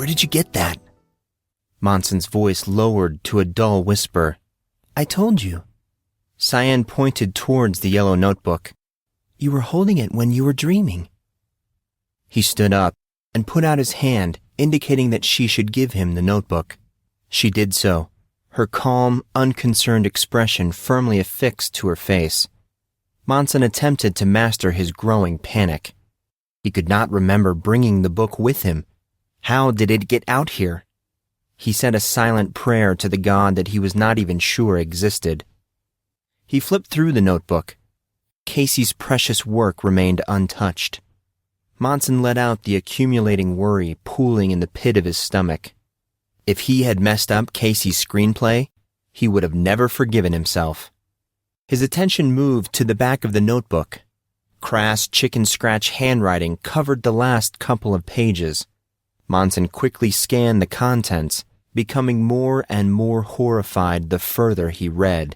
Where did you get that? Monson's voice lowered to a dull whisper. I told you. Cyan pointed towards the yellow notebook. You were holding it when you were dreaming. He stood up and put out his hand, indicating that she should give him the notebook. She did so, her calm, unconcerned expression firmly affixed to her face. Monson attempted to master his growing panic. He could not remember bringing the book with him. How did it get out here? He said a silent prayer to the god that he was not even sure existed. He flipped through the notebook. Casey's precious work remained untouched. Monson let out the accumulating worry pooling in the pit of his stomach. If he had messed up Casey's screenplay, he would have never forgiven himself. His attention moved to the back of the notebook. Crass chicken-scratch handwriting covered the last couple of pages. Monson quickly scanned the contents, becoming more and more horrified the further he read.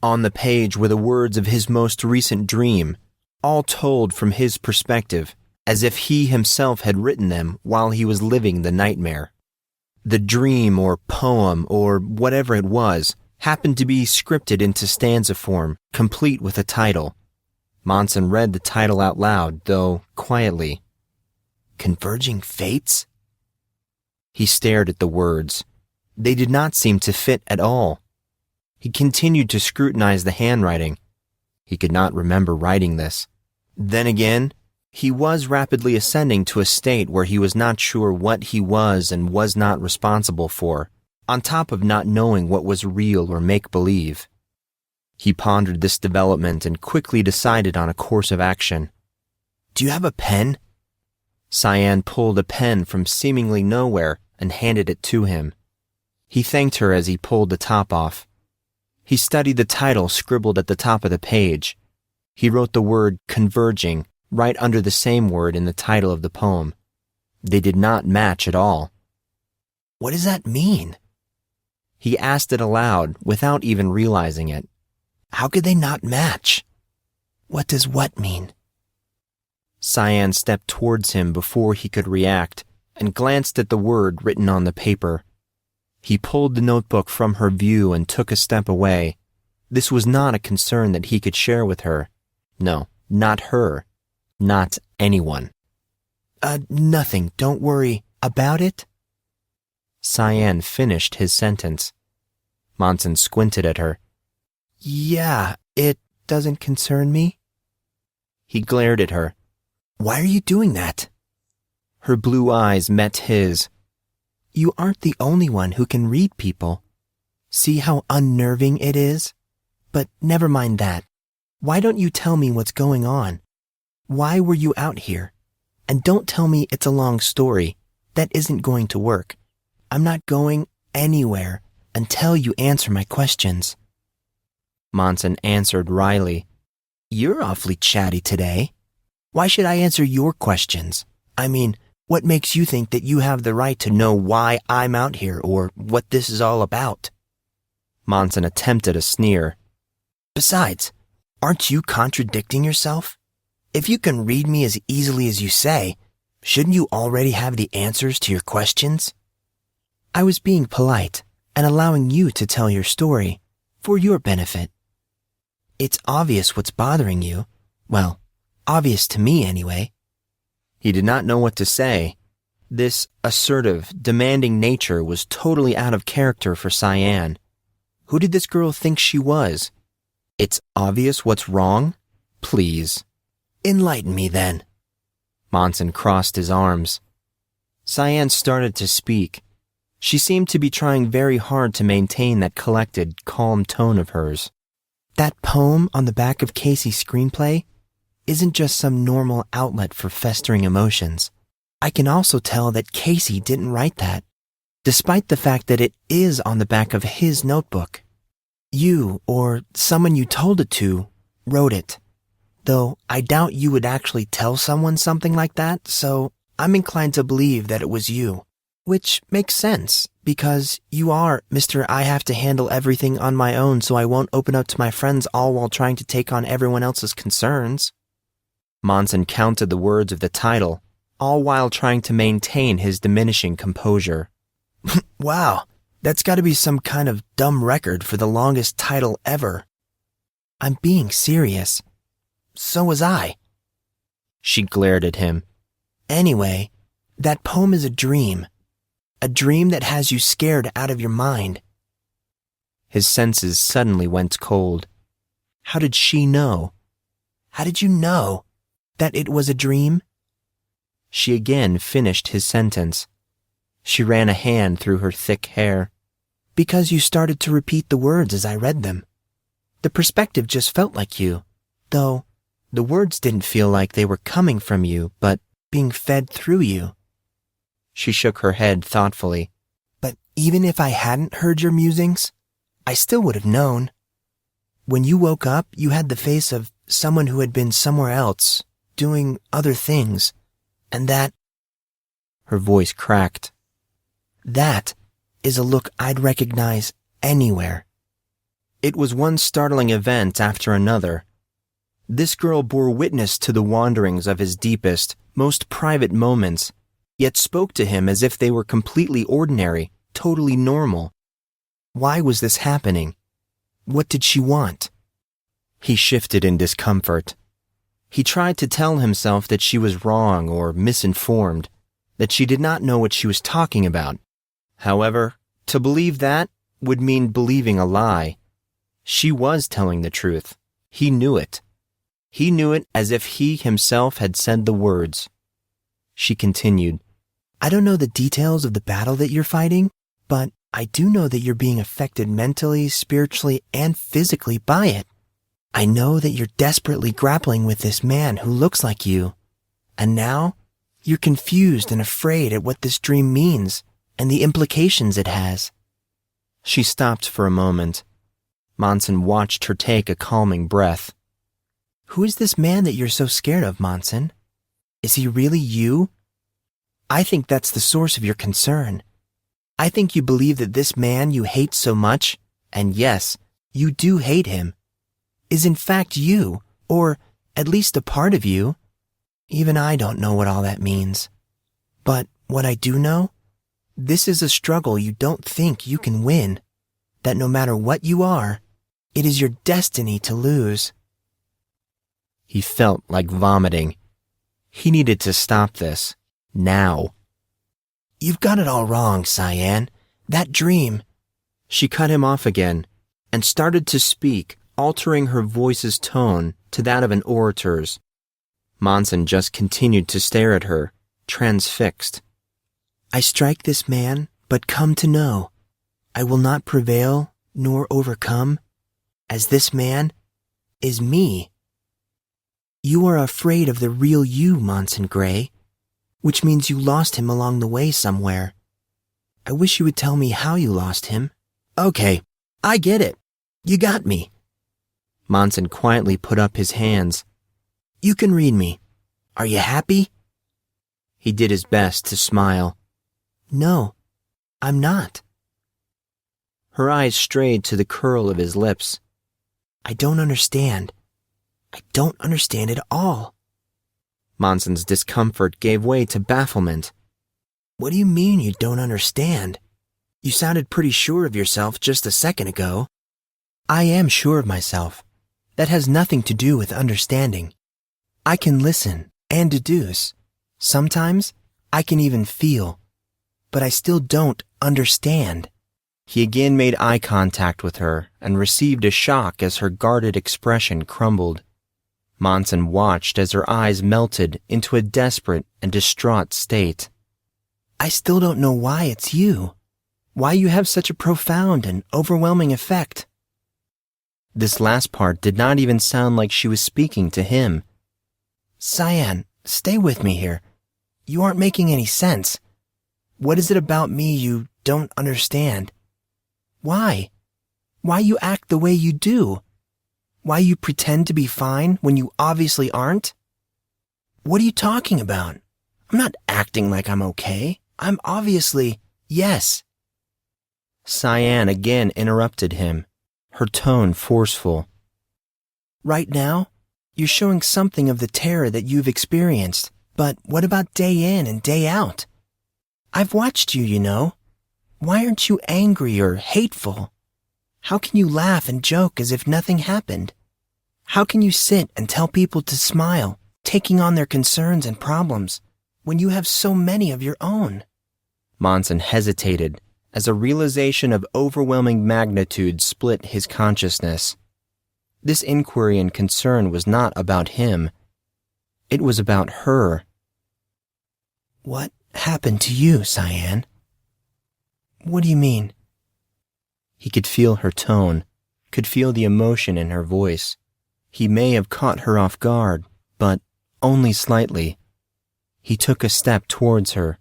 On the page were the words of his most recent dream, all told from his perspective, as if he himself had written them while he was living the nightmare. The dream or poem or whatever it was happened to be scripted into stanza form, complete with a title. Monson read the title out loud, though quietly. Converging Fates? He stared at the words. They did not seem to fit at all. He continued to scrutinize the handwriting. He could not remember writing this. Then again, he was rapidly ascending to a state where he was not sure what he was and was not responsible for, on top of not knowing what was real or make-believe. He pondered this development and quickly decided on a course of action. Do you have a pen? Cyan pulled a pen from seemingly nowhere and handed it to him. He thanked her as he pulled the top off. He studied the title scribbled at the top of the page. He wrote the word converging right under the same word in the title of the poem. They did not match at all. What does that mean? He asked it aloud without even realizing it. How could they not match? What does what mean? Cyan stepped towards him before he could react and glanced at the word written on the paper. He pulled the notebook from her view and took a step away. This was not a concern that he could share with her. No, not her. Not anyone. Nothing, don't worry. About it? Cyan finished his sentence. Monson squinted at her. Yeah, it doesn't concern me. He glared at her. Why are you doing that? Her blue eyes met his. You aren't the only one who can read people. See how unnerving it is? But never mind that. Why don't you tell me what's going on? Why were you out here? And don't tell me it's a long story. That isn't going to work. I'm not going anywhere until you answer my questions. Monson answered wryly. You're awfully chatty today. Why should I answer your questions? I mean, what makes you think that you have the right to know why I'm out here or what this is all about? Monson attempted a sneer. Besides, aren't you contradicting yourself? If you can read me as easily as you say, shouldn't you already have the answers to your questions? I was being polite and allowing you to tell your story for your benefit. It's obvious what's bothering you. Well, obvious to me anyway. He did not know what to say. This assertive, demanding nature was totally out of character for Cyan. Who did this girl think she was? It's obvious what's wrong? Please. Enlighten me then. Monson crossed his arms. Cyan started to speak. She seemed to be trying very hard to maintain that collected, calm tone of hers. That poem on the back of Casey's screenplay isn't just some normal outlet for festering emotions. I can also tell that Casey didn't write that, despite the fact that it is on the back of his notebook. You, or someone you told it to, wrote it. Though I doubt you would actually tell someone something like that, so I'm inclined to believe that it was you. Which makes sense, because you are Mr. I have to handle everything on my own so I won't open up to my friends all while trying to take on everyone else's concerns. Monson counted the words of the title, all while trying to maintain his diminishing composure. Wow, that's gotta be some kind of dumb record for the longest title ever. I'm being serious. So was I. She glared at him. Anyway, that poem is a dream. A dream that has you scared out of your mind. His senses suddenly went cold. How did she know? How did you know that it was a dream? She again finished his sentence. She ran a hand through her thick hair. Because you started to repeat the words as I read them. The perspective just felt like you, though the words didn't feel like they were coming from you, but being fed through you. She shook her head thoughtfully. But even if I hadn't heard your musings, I still would have known. When you woke up, you had the face of someone who had been somewhere else, doing other things, and that... Her voice cracked. That is a look I'd recognize anywhere. It was one startling event after another. This girl bore witness to the wanderings of his deepest, most private moments, yet spoke to him as if they were completely ordinary, totally normal. Why was this happening? What did she want? He shifted in discomfort. He tried to tell himself that she was wrong or misinformed, that she did not know what she was talking about. However, to believe that would mean believing a lie. She was telling the truth. He knew it. He knew it as if he himself had said the words. She continued, I don't know the details of the battle that you're fighting, but I do know that you're being affected mentally, spiritually, and physically by it. I know that you're desperately grappling with this man who looks like you. And now, you're confused and afraid at what this dream means and the implications it has. She stopped for a moment. Monson watched her take a calming breath. Who is this man that you're so scared of, Monson? Is he really you? I think that's the source of your concern. I think you believe that this man you hate so much, and yes, you do hate him, is in fact you, or at least a part of you. Even I don't know what all that means. But what I do know, this is a struggle you don't think you can win, that no matter what you are, it is your destiny to lose. He felt like vomiting. He needed to stop this, now. You've got it all wrong, Cyan. That dream... She cut him off again, and started to speak, altering her voice's tone to that of an orator's. Monson just continued to stare at her, transfixed. I strike this man, but come to know, I will not prevail nor overcome, as this man is me. You are afraid of the real you, Monson Grey, which means you lost him along the way somewhere. I wish you would tell me how you lost him. Okay, I get it. You got me. Monson quietly put up his hands. You can read me. Are you happy? He did his best to smile. No, I'm not. Her eyes strayed to the curl of his lips. I don't understand. I don't understand at all. Monson's discomfort gave way to bafflement. What do you mean you don't understand? You sounded pretty sure of yourself just a second ago. I am sure of myself. That has nothing to do with understanding. I can listen and deduce. Sometimes I can even feel. But I still don't understand. He again made eye contact with her and received a shock as her guarded expression crumbled. Monson watched as her eyes melted into a desperate and distraught state. I still don't know why it's you. Why you have such a profound and overwhelming effect. This last part did not even sound like she was speaking to him. Cyan, stay with me here. You aren't making any sense. What is it about me you don't understand? Why? Why you act the way you do? Why you pretend to be fine when you obviously aren't? What are you talking about? I'm not acting like I'm okay. I'm obviously, yes. Cyan again interrupted him, her tone forceful. Right now, you're showing something of the terror that you've experienced, But what about day in and day out? I've watched you, you know. Why aren't you angry or hateful? How can you laugh and joke as if nothing happened? How can you sit and tell people to smile, taking on their concerns and problems, when you have so many of your own? Monson hesitated as a realization of overwhelming magnitude split his consciousness. This inquiry and concern was not about him. It was about her. What happened to you, Cyan? What do you mean? He could feel her tone, could feel the emotion in her voice. He may have caught her off guard, but only slightly. He took a step towards her.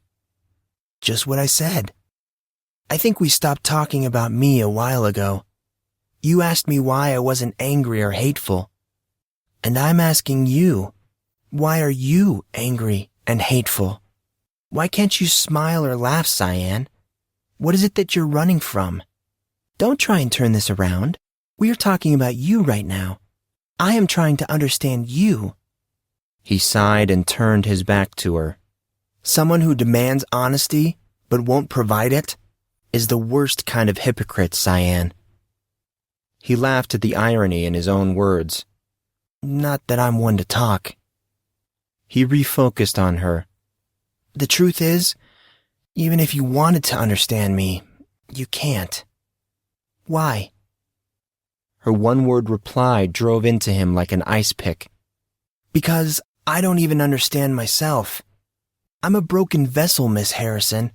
Just what I said. I think we stopped talking about me a while ago. You asked me why I wasn't angry or hateful. And I'm asking you, why are you angry and hateful? Why can't you smile or laugh, Cyan? What is it that you're running from? Don't try and turn this around. We are talking about you right now. I am trying to understand you. He sighed and turned his back to her. Someone who demands honesty but won't provide it is the worst kind of hypocrite, Cyan. He laughed at the irony in his own words. Not that I'm one to talk. He refocused on her. The truth is, even if you wanted to understand me, you can't. Why? Her one-word reply drove into him like an ice pick. Because I don't even understand myself. I'm a broken vessel, Miss Harrison.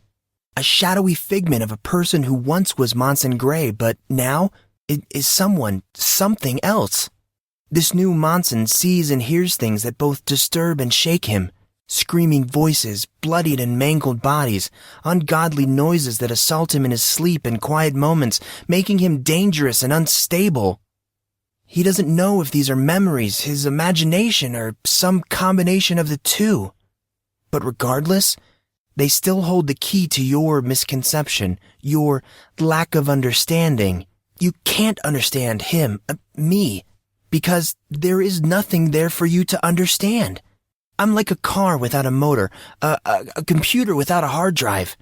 A shadowy figment of a person who once was Monson Grey, but now it is something else. This new Monson sees and hears things that both disturb and shake him. Screaming voices, bloodied and mangled bodies, ungodly noises that assault him in his sleep and quiet moments, making him dangerous and unstable. He doesn't know if these are memories, his imagination, or some combination of the two. But regardless, they still hold the key to your misconception, your lack of understanding. You can't understand him, me, because there is nothing there for you to understand. I'm like a car without a motor, a computer without a hard drive.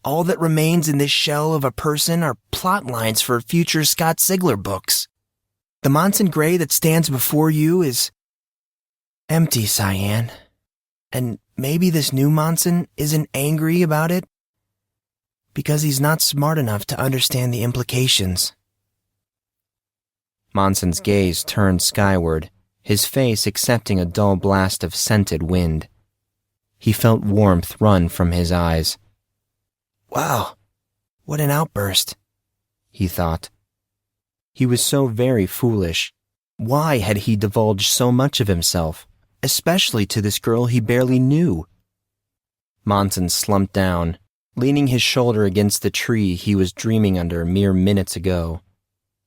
All that remains in this shell of a person are plot lines for future Scott Sigler books. The Monson Grey that stands before you is empty, Cyan. And maybe this new Monson isn't angry about it because he's not smart enough to understand the implications. Monson's gaze turned skyward, his face accepting a dull blast of scented wind. He felt warmth run from his eyes. Wow, what an outburst, he thought. He was so very foolish. Why had he divulged so much of himself, especially to this girl he barely knew? Monson slumped down, leaning his shoulder against the tree he was dreaming under mere minutes ago.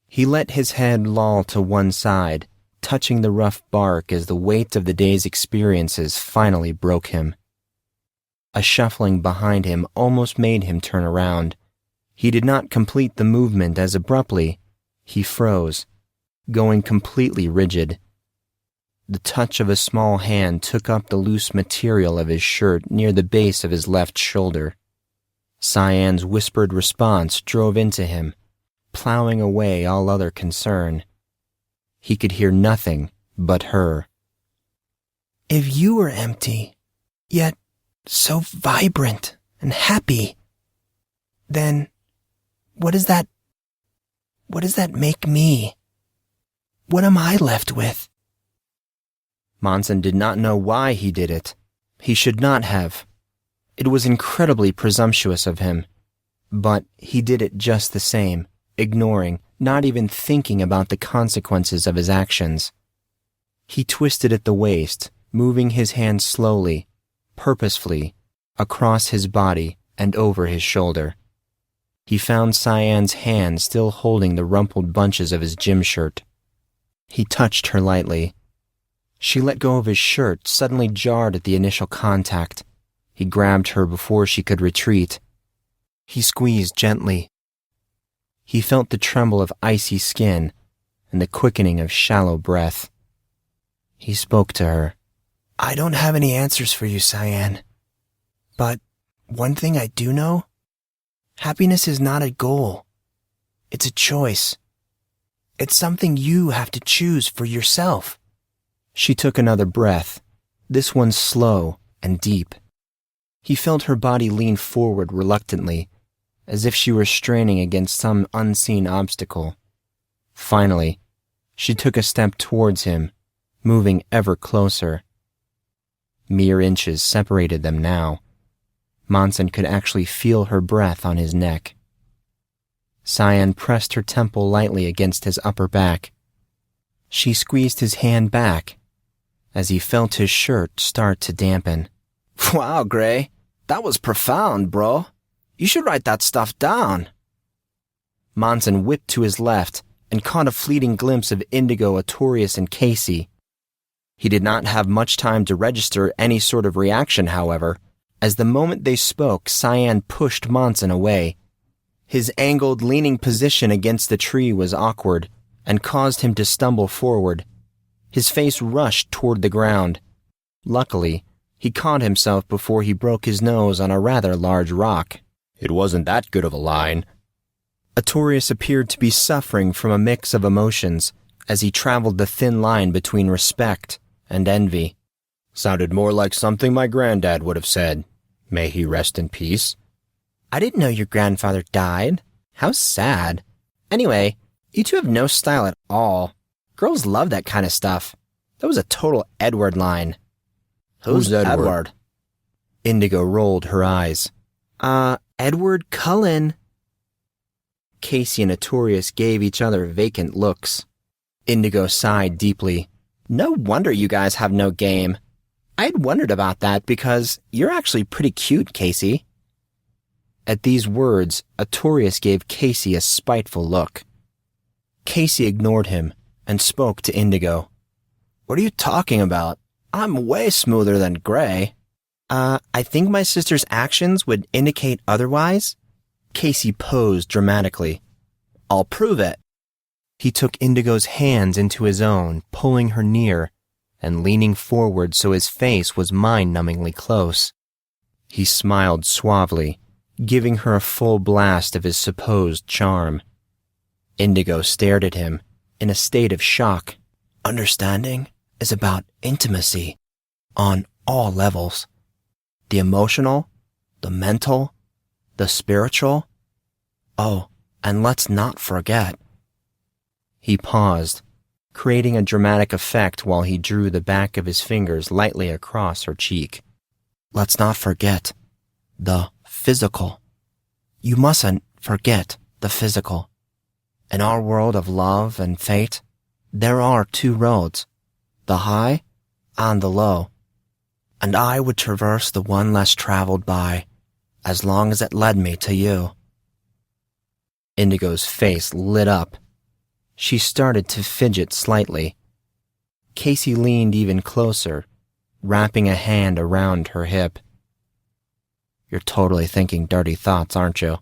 He let his head loll to one side, touching the rough bark as the weight of the day's experiences finally broke him. A shuffling behind him almost made him turn around. He did not complete the movement as abruptly. He froze, going completely rigid. The touch of a small hand took up the loose material of his shirt near the base of his left shoulder. Cyan's whispered response drove into him, plowing away all other concern. He could hear nothing but her. If you were empty, yet so vibrant and happy, then what does that make me? What am I left with? Monson did not know why he did it. He should not have. It was incredibly presumptuous of him. But he did it just the same, ignoring, not even thinking about the consequences of his actions. He twisted at the waist, moving his hand slowly, purposefully, across his body and over his shoulder. He found Cyan's hand still holding the rumpled bunches of his gym shirt. He touched her lightly. She let go of his shirt, suddenly jarred at the initial contact. He grabbed her before she could retreat. He squeezed gently. He felt the tremble of icy skin and the quickening of shallow breath. He spoke to her, I don't have any answers for you, Cyan. But one thing I do know, happiness is not a goal. It's a choice. It's something you have to choose for yourself. She took another breath, this one slow and deep. He felt her body lean forward reluctantly, as if she were straining against some unseen obstacle. Finally, she took a step towards him, moving ever closer. Mere inches separated them now. Monson could actually feel her breath on his neck. Cyan pressed her temple lightly against his upper back. She squeezed his hand back as he felt his shirt start to dampen. Wow, Grey. That was profound, bro. You should write that stuff down. Monson whipped to his left and caught a fleeting glimpse of Indigo, Artorius, and Casey. He did not have much time to register any sort of reaction, however, as the moment they spoke, Cyan pushed Monson away. His angled, leaning position against the tree was awkward and caused him to stumble forward. His face rushed toward the ground. Luckily, he caught himself before he broke his nose on a rather large rock. It wasn't that good of a line. Artorius appeared to be suffering from a mix of emotions as he traveled the thin line between respect and envy. Sounded more like something my granddad would have said. May he rest in peace. I didn't know your grandfather died. How sad. Anyway, you two have no style at all. Girls love that kind of stuff. That was a total Edward line. Who's Edward? Indigo rolled her eyes. Edward Collin. Casey and Artorius gave each other vacant looks. Indigo sighed deeply. No wonder you guys have no game. I had wondered about that because you're actually pretty cute, Casey. At these words, Artorius gave Casey a spiteful look. Casey ignored him and spoke to Indigo. What are you talking about? I'm way smoother than Grey. I think my sister's actions would indicate otherwise. Casey posed dramatically. I'll prove it. He took Indigo's hands into his own, pulling her near, and leaning forward so his face was mind-numbingly close. He smiled suavely, giving her a full blast of his supposed charm. Indigo stared at him, in a state of shock. Understanding is about intimacy, on all levels. The emotional, the mental, the spiritual. Oh, and let's not forget. He paused, creating a dramatic effect while he drew the back of his fingers lightly across her cheek. Let's not forget the physical. You mustn't forget the physical. In our world of love and fate, there are two roads, the high and the low. And I would traverse the one less traveled by, as long as it led me to you. Indigo's face lit up. She started to fidget slightly. Casey leaned even closer, wrapping a hand around her hip. You're totally thinking dirty thoughts, aren't you?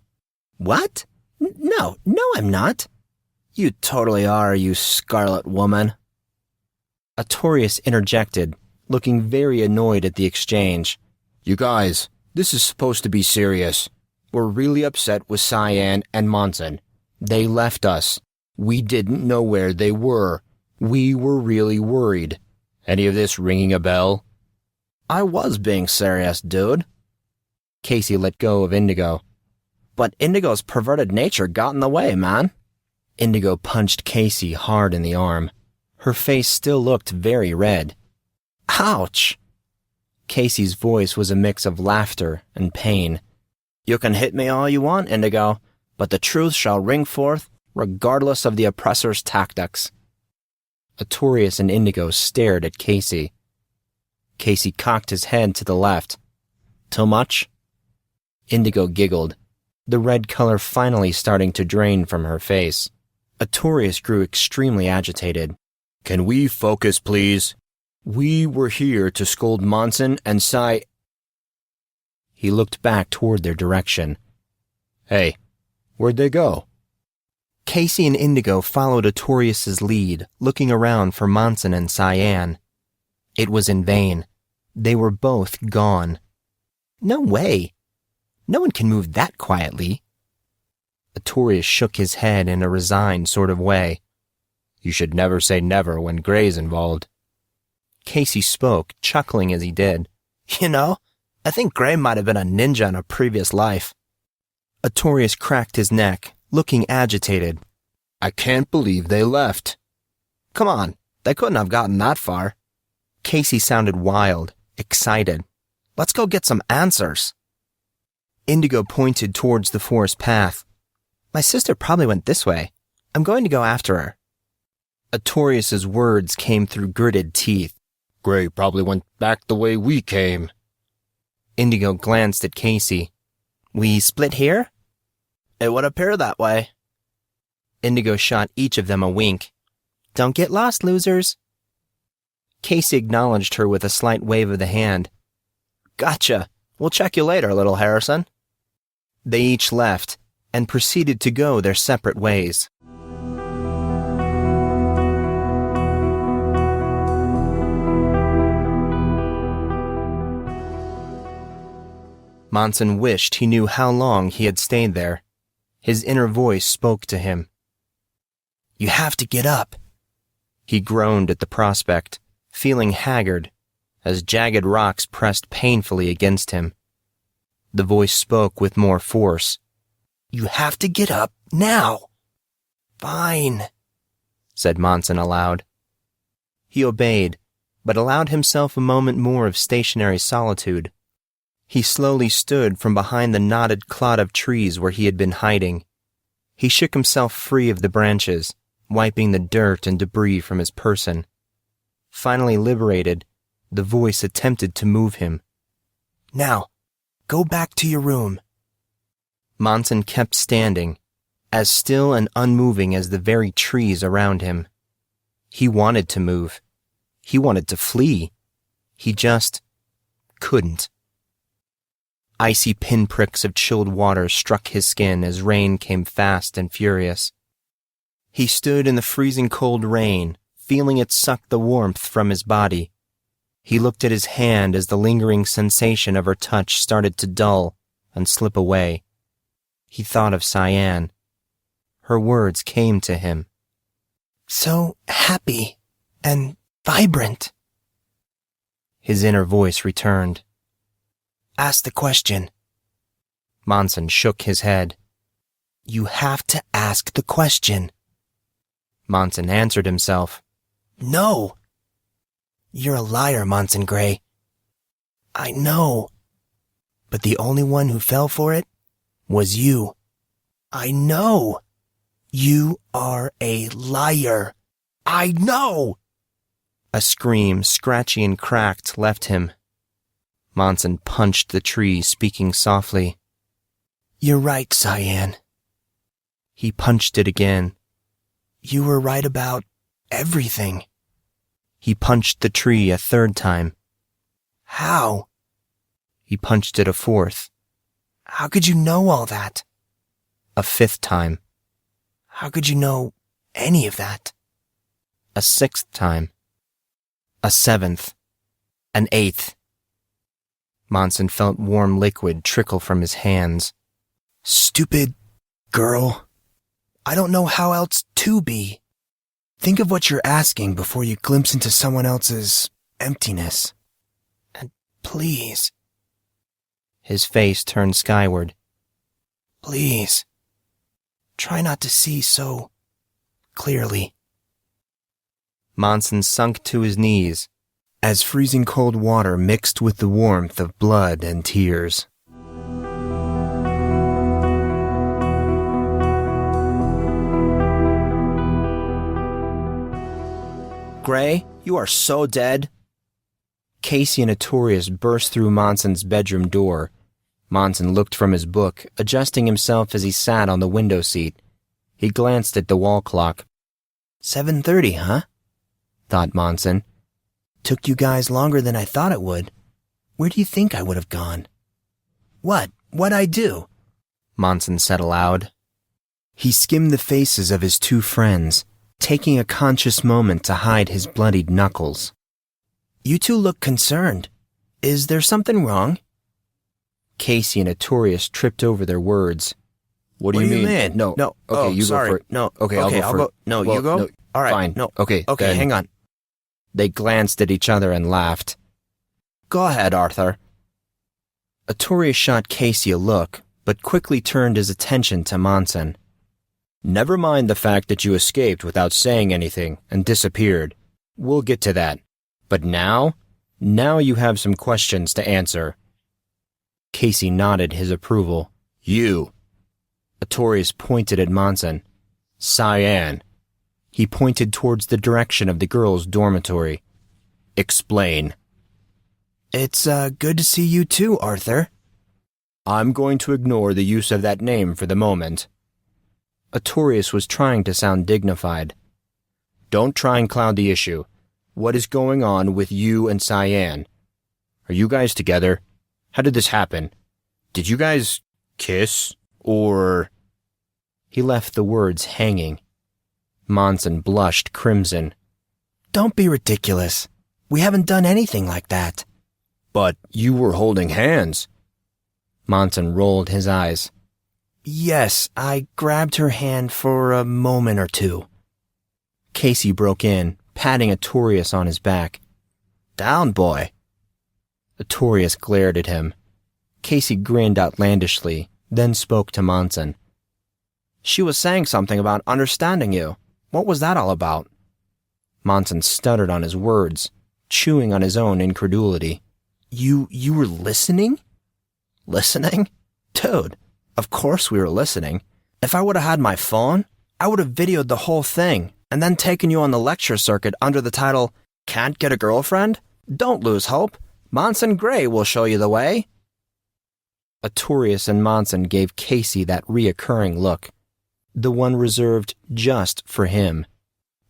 What? No, I'm not. You totally are, you scarlet woman. Artorius interjected, looking very annoyed at the exchange. You guys, this is supposed to be serious. We're really upset with Cyan and Monson. They left us. We didn't know where they were. We were really worried. Any of this ringing a bell? I was being serious, dude. Casey let go of Indigo. But Indigo's perverted nature got in the way, man. Indigo punched Casey hard in the arm. Her face still looked very red. Ouch! Casey's voice was a mix of laughter and pain. You can hit me all you want, Indigo, but the truth shall ring forth regardless of the oppressor's tactics. Artorius and Indigo stared at Casey. Casey cocked his head to the left. Too much? Indigo giggled, the red color finally starting to drain from her face. Artorius grew extremely agitated. Can we focus, please? We were here to scold Monson and He looked back toward their direction. Hey, where'd they go? Casey and Indigo followed Artorius's lead, looking around for Monson and Cyan. It was in vain. They were both gone. No way. No one can move that quietly. Artorius shook his head in a resigned sort of way. You should never say never when Grey's involved. Casey spoke, chuckling as he did. You know, I think Grey might have been a ninja in a previous life. Artorius cracked his neck, looking agitated. I can't believe they left. Come on, they couldn't have gotten that far. Casey sounded wild, excited. Let's go get some answers. Indigo pointed towards the forest path. My sister probably went this way. I'm going to go after her. Artorius's words came through gritted teeth. Grey probably went back the way we came. Indigo glanced at Casey. We split here? It would appear that way. Indigo shot each of them a wink. Don't get lost, losers. Casey acknowledged her with a slight wave of the hand. Gotcha. We'll check you later, little Harrison. They each left and proceeded to go their separate ways. Monson wished he knew how long he had stayed there. His inner voice spoke to him. You have to get up. He groaned at the prospect, feeling haggard, as jagged rocks pressed painfully against him. The voice spoke with more force. You have to get up now. Fine, said Monson aloud. He obeyed, but allowed himself a moment more of stationary solitude. He slowly stood from behind the knotted clod of trees where he had been hiding. He shook himself free of the branches, wiping the dirt and debris from his person. Finally liberated, the voice attempted to move him. Now, go back to your room. Monson kept standing, as still and unmoving as the very trees around him. He wanted to move. He wanted to flee. He just couldn't. Icy pinpricks of chilled water struck his skin as rain came fast and furious. He stood in the freezing cold rain, feeling it suck the warmth from his body. He looked at his hand as the lingering sensation of her touch started to dull and slip away. He thought of Cyan. Her words came to him. So happy and vibrant. His inner voice returned. Ask the question. Monson shook his head. You have to ask the question. Monson answered himself. No. You're a liar, Monson Grey. I know. But the only one who fell for it was you. I know. You are a liar. I know. A scream, scratchy and cracked, left him. Monson punched the tree, speaking softly. You're right, Cyan. He punched it again. You were right about everything. He punched the tree a third time. How? He punched it a fourth. How could you know all that? A fifth time. How could you know any of that? A sixth time. A seventh. An eighth. Monson felt warm liquid trickle from his hands. Stupid girl. I don't know how else to be. Think of what you're asking before you glimpse into someone else's emptiness. And please. His face turned skyward. Please. Try not to see so clearly. Monson sunk to his knees as freezing cold water mixed with the warmth of blood and tears. Grey, you are so dead. Casey and Artorius burst through Monson's bedroom door. Monson looked from his book, adjusting himself as he sat on the window seat. He glanced at the wall clock. 7:30, huh? Thought Monson. Took you guys longer than I thought it would. Where do you think I would have gone? What'd I do? Monson said aloud. He skimmed the faces of his two friends, taking a conscious moment to hide his bloodied knuckles. You two look concerned. Is there something wrong? Casey and Artorius tripped over their words. What do you mean? No. Okay, you sorry. go for it. No. Okay, I'll go for it. No, Well, you go? no, All right. fine. No. Okay, Okay, then. hang on. They glanced at each other and laughed. Go ahead, Arthur. Artorius shot Casey a look, but quickly turned his attention to Monson. Never mind the fact that you escaped without saying anything and disappeared. We'll get to that. But now you have some questions to answer. Casey nodded his approval. You. Artorius pointed at Monson. Cyan. He pointed towards the direction of the girls' dormitory. Explain. It's good to see you too, Arthur. I'm going to ignore the use of that name for the moment. Artorius was trying to sound dignified. Don't try and cloud the issue. What is going on with you and Cyan? Are you guys together? How did this happen? Did you guys kiss? Or... He left the words hanging. Monson blushed crimson. Don't be ridiculous. We haven't done anything like that. But you were holding hands. Monson rolled his eyes. Yes, I grabbed her hand for a moment or two. Casey broke in, patting Artorius on his back. Down, boy. Artorius glared at him. Casey grinned outlandishly, then spoke to Monson. She was saying something about understanding you. What was that all about? Monson stuttered on his words, chewing on his own incredulity. You were listening? Listening? Dude, of course we were listening. If I would have had my phone, I would have videoed the whole thing and then taken you on the lecture circuit under the title, Can't Get a Girlfriend? Don't lose hope. Monson Grey will show you the way. Artorius and Monson gave Casey that reoccurring look, the one reserved just for him.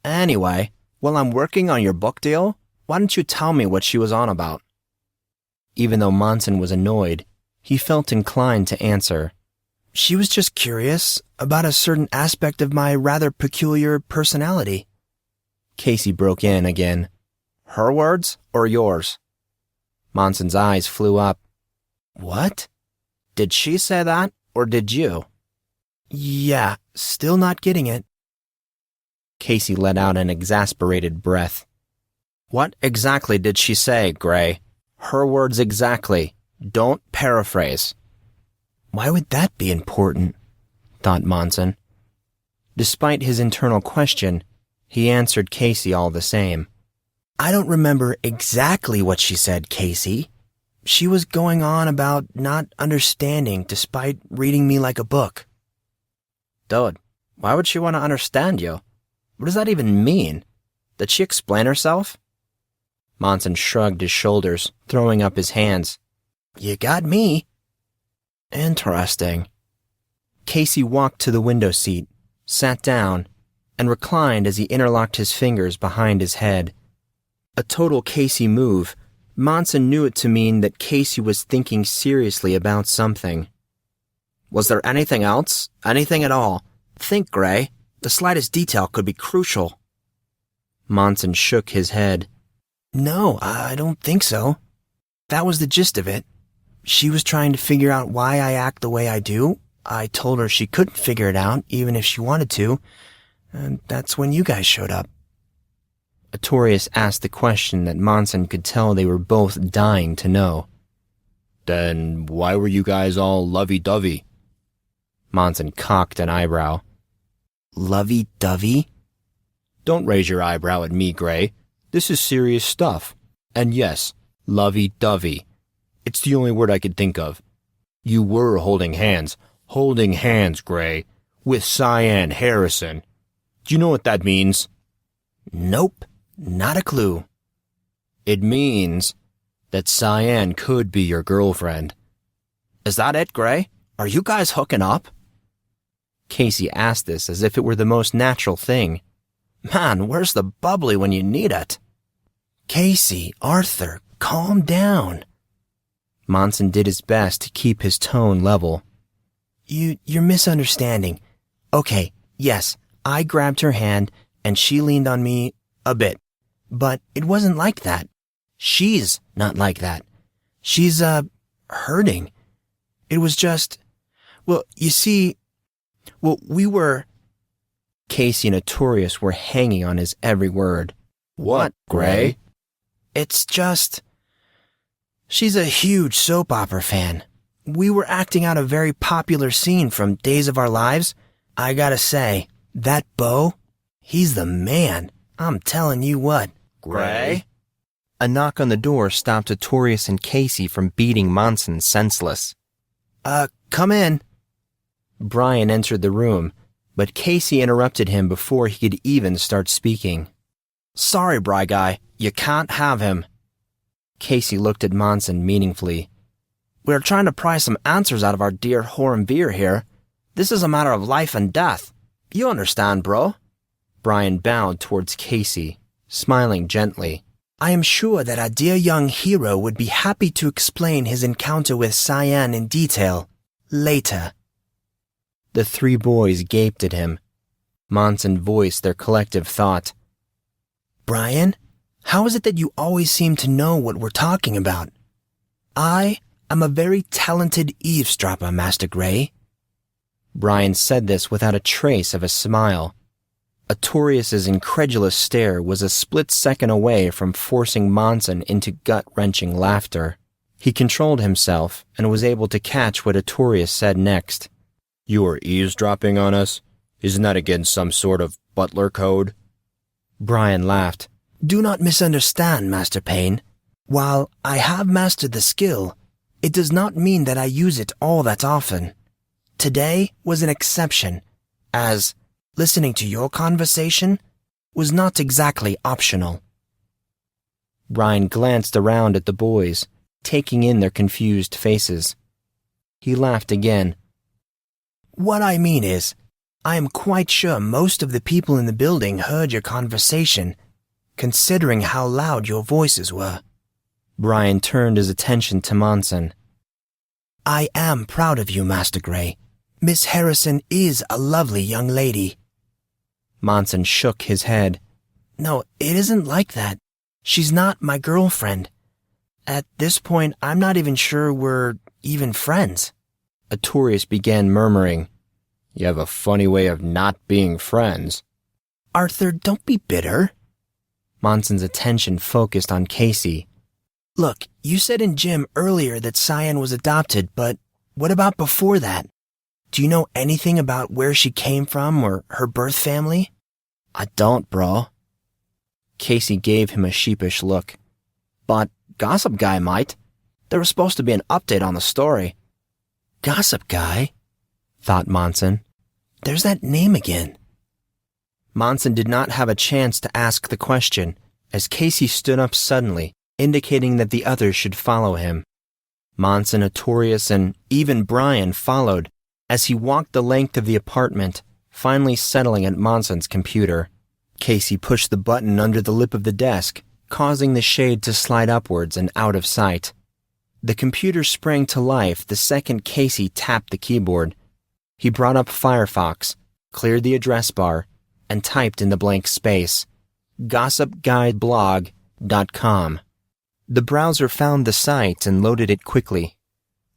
Anyway, while I'm working on your book deal, why don't you tell me what she was on about? Even though Monson was annoyed, he felt inclined to answer. She was just curious about a certain aspect of my rather peculiar personality. Casey broke in again. Her words or yours? Monson's eyes flew up. What? Did she say that, or did you? Yeah, still not getting it. Casey let out an exasperated breath. What exactly did she say, Grey? Her words exactly. Don't paraphrase. Why would that be important? Thought Monson. Despite his internal question, he answered Casey all the same. I don't remember exactly what she said, Casey. She was going on about not understanding despite reading me like a book. Dude, why would she want to understand you? What does that even mean? Did she explain herself? Monson shrugged his shoulders, throwing up his hands. You got me. Interesting. Casey walked to the window seat, sat down, and reclined as he interlocked his fingers behind his head. A total Casey move. Monson knew it to mean that Casey was thinking seriously about something. Was there anything else? Anything at all? Think, Grey. The slightest detail could be crucial. Monson shook his head. No, I don't think so. That was the gist of it. She was trying to figure out why I act the way I do. I told her she couldn't figure it out, even if she wanted to. And that's when you guys showed up. Artorius asked the question that Monson could tell they were both dying to know. Then why were you guys all lovey-dovey? Monson cocked an eyebrow. Lovey-dovey? Don't raise your eyebrow at me, Grey. This is serious stuff. And yes, lovey-dovey. It's the only word I could think of. You were holding hands, Grey, with Cyan Harrison. Do you know what that means? Nope, not a clue. It means that Cyan could be your girlfriend. Is that it, Grey? Are you guys hooking up? Casey asked this as if it were the most natural thing. Man, where's the bubbly when you need it? Casey, Arthur, calm down. Monson did his best to keep his tone level. You're misunderstanding. Okay, yes, I grabbed her hand and she leaned on me a bit. But it wasn't like that. She's not like that. She's, hurting. It was just, you see, we were... Casey and Artorius were hanging on his every word. What, Grey? It's just... She's a huge soap opera fan. We were acting out a very popular scene from Days of Our Lives. I gotta say, that Beau, he's the man. I'm telling you what. Grey? A knock on the door stopped Artorius and Casey from beating Monson senseless. Come in. Brian entered the room, but Casey interrupted him before he could even start speaking. Sorry, Bry Guy, you can't have him. Casey looked at Monson meaningfully. We're trying to pry some answers out of our dear Horenbeer here. This is a matter of life and death. You understand, bro? Brian bowed towards Casey, smiling gently. I am sure that our dear young hero would be happy to explain his encounter with Cyan in detail later. The three boys gaped at him. Monson voiced their collective thought. Brian, how is it that you always seem to know what we're talking about? I am a very talented eavesdropper, Master Grey. Brian said this without a trace of a smile. Artorius's incredulous stare was a split second away from forcing Monson into gut-wrenching laughter. He controlled himself and was able to catch what Artorius said next. You are eavesdropping on us? Isn't that against some sort of butler code? Brian laughed. Do not misunderstand, Master Payne. While I have mastered the skill, it does not mean that I use it all that often. Today was an exception, as listening to your conversation was not exactly optional. Brian glanced around at the boys, taking in their confused faces. He laughed again. What I mean is, I am quite sure most of the people in the building heard your conversation, considering how loud your voices were. Brian turned his attention to Monson. I am proud of you, Master Grey. Miss Harrison is a lovely young lady. Monson shook his head. No, it isn't like that. She's not my girlfriend. At this point, I'm not even sure we're even friends. Artorius began murmuring. You have a funny way of not being friends. Arthur, don't be bitter. Monson's attention focused on Casey. Look, you said in gym earlier that Cyan was adopted, but what about before that? Do you know anything about where she came from or her birth family? I don't, bro. Casey gave him a sheepish look. But Gossip Guy might. There was supposed to be an update on the story. Gossip Guy? Thought Monson. There's that name again. Monson did not have a chance to ask the question, as Casey stood up suddenly, indicating that the others should follow him. Monson, Artorius, and even Brian followed as he walked the length of the apartment, finally settling at Monson's computer. Casey pushed the button under the lip of the desk, causing the shade to slide upwards and out of sight. The computer sprang to life the second Casey tapped the keyboard. He brought up Firefox, cleared the address bar, and typed in the blank space, gossipguideblog.com. The browser found the site and loaded it quickly.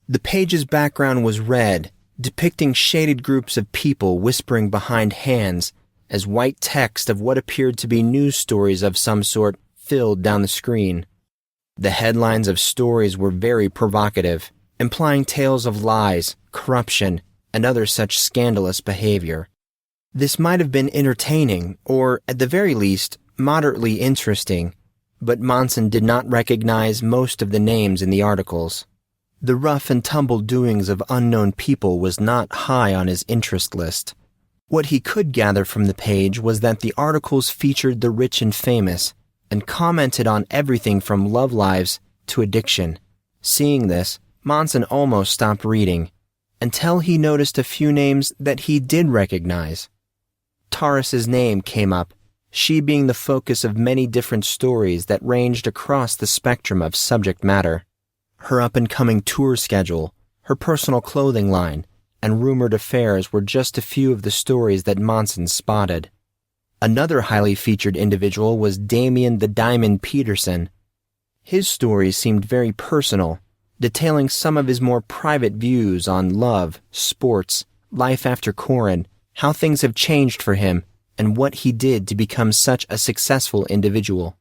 The page's background was red, depicting shaded groups of people whispering behind hands as white text of what appeared to be news stories of some sort filled down the screen. The headlines of stories were very provocative, implying tales of lies, corruption, and other such scandalous behavior. This might have been entertaining, or, at the very least, moderately interesting, but Monson did not recognize most of the names in the articles. The rough and tumble doings of unknown people was not high on his interest list. What he could gather from the page was that the articles featured the rich and famous, and commented on everything from love lives to addiction. Seeing this, Monson almost stopped reading, until he noticed a few names that he did recognize. Taurus's name came up, she being the focus of many different stories that ranged across the spectrum of subject matter. Her up-and-coming tour schedule, her personal clothing line, and rumored affairs were just a few of the stories that Monson spotted. Another highly featured individual was Damien the Diamond Peterson. His stories seemed very personal, detailing some of his more private views on love, sports, life after Collin, how things have changed for him, and what he did to become such a successful individual.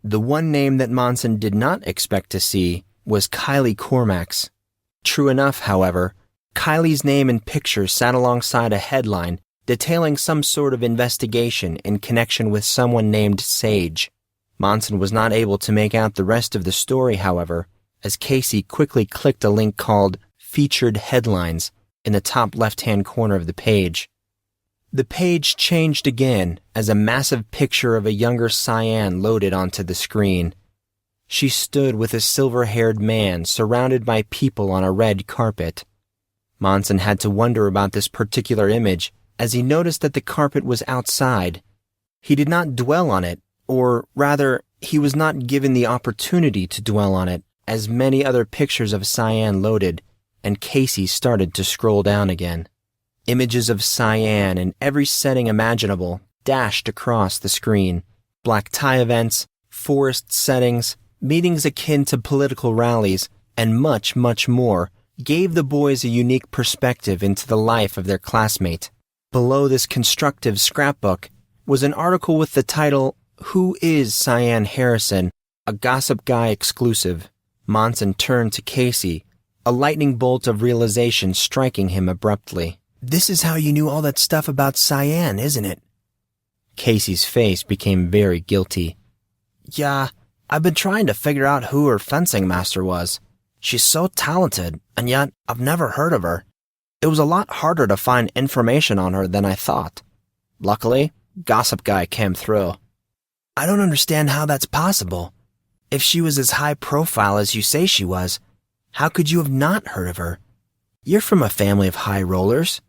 The one name that Monson did not expect to see was Kylie Cormack's. True enough, however, Kylie's name and picture sat alongside a headline detailing some sort of investigation in connection with someone named Sage. Monson was not able to make out the rest of the story, however, as Casey quickly clicked a link called Featured Headlines in the top left-hand corner of the page. The page changed again as a massive picture of a younger Cyan loaded onto the screen. She stood with a silver-haired man surrounded by people on a red carpet. Monson had to wonder about this particular image as he noticed that the carpet was outside. He did not dwell on it, or rather, he was not given the opportunity to dwell on it, as many other pictures of Cyan loaded, and Casey started to scroll down again. Images of Cyan in every setting imaginable dashed across the screen. Black tie events, forest settings, meetings akin to political rallies, and much, much more gave the boys a unique perspective into the life of their classmate. Below this constructive scrapbook was an article with the title, Who is Cyan Harrison? A Gossip Guy exclusive. Monson turned to Casey, a lightning bolt of realization striking him abruptly. This is how you knew all that stuff about Cyan, isn't it? Casey's face became very guilty. Yeah, I've been trying to figure out who her fencing master was. She's so talented, and yet I've never heard of her. It was a lot harder to find information on her than I thought. Luckily, Gossip Guy came through. I don't understand how that's possible. If she was as high profile as you say she was, how could you have not heard of her? You're from a family of high rollers.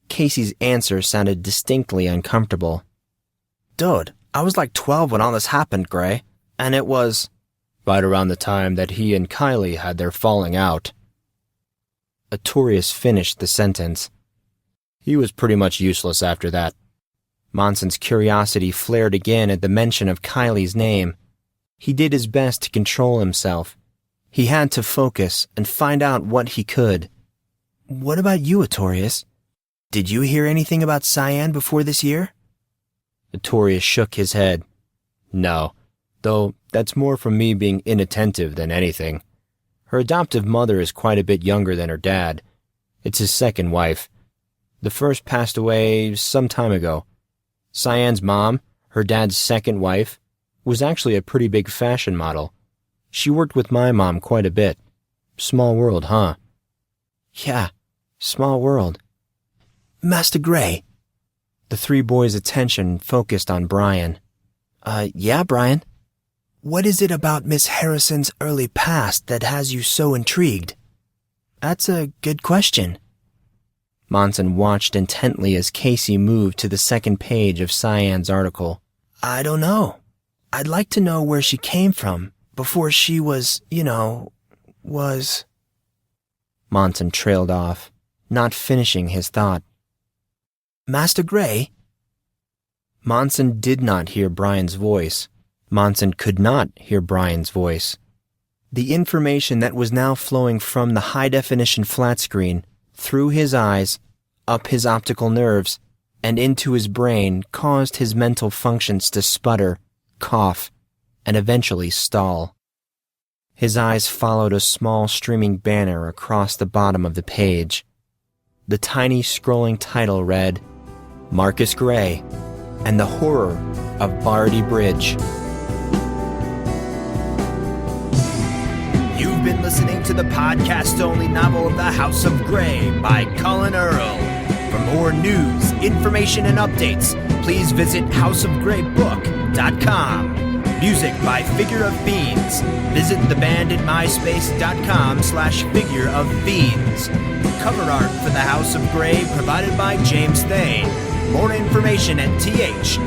Casey's answer sounded distinctly uncomfortable. Dude, I was like 12 when all this happened, Gray, and it was right around the time that he and Kylie had their falling out. Artorius finished the sentence. He was pretty much useless after that. Monson's curiosity flared again at the mention of Kylie's name. He did his best to control himself. He had to focus and find out what he could. What about you, Artorius? Did you hear anything about Cyan before this year? Artorius shook his head. No, though that's more from me being inattentive than anything. Her adoptive mother is quite a bit younger than her dad. It's his second wife. The first passed away some time ago. Cyan's mom, her dad's second wife, was actually a pretty big fashion model. She worked with my mom quite a bit. Small world, huh? Yeah, small world. Master Grey. The three boys' attention focused on Brian. Yeah, Brian? What is it about Miss Harrison's early past that has you so intrigued? That's a good question. Monson watched intently as Casey moved to the second page of Cyan's article. I don't know. I'd like to know where she came from before she was. Monson trailed off, not finishing his thought. Master Grey? Monson did not hear Brian's voice. Monson could not hear Brian's voice. The information that was now flowing from the high-definition flat screen, through his eyes, up his optical nerves, and into his brain caused his mental functions to sputter, cough, and eventually stall. His eyes followed a small streaming banner across the bottom of the page. The tiny scrolling title read, Marcus Grey and the Horror of Bardi Bridge. You've been listening to the podcast-only novel of The House of Grey by Collin Earl. For more news, information, and updates, please visit houseofgreybook.com. Music by Figure of Fiends. Visit the band at myspace.com/Figure of Fiends. Cover art for The House of Grey provided by James Thane. More information at THAYN.net.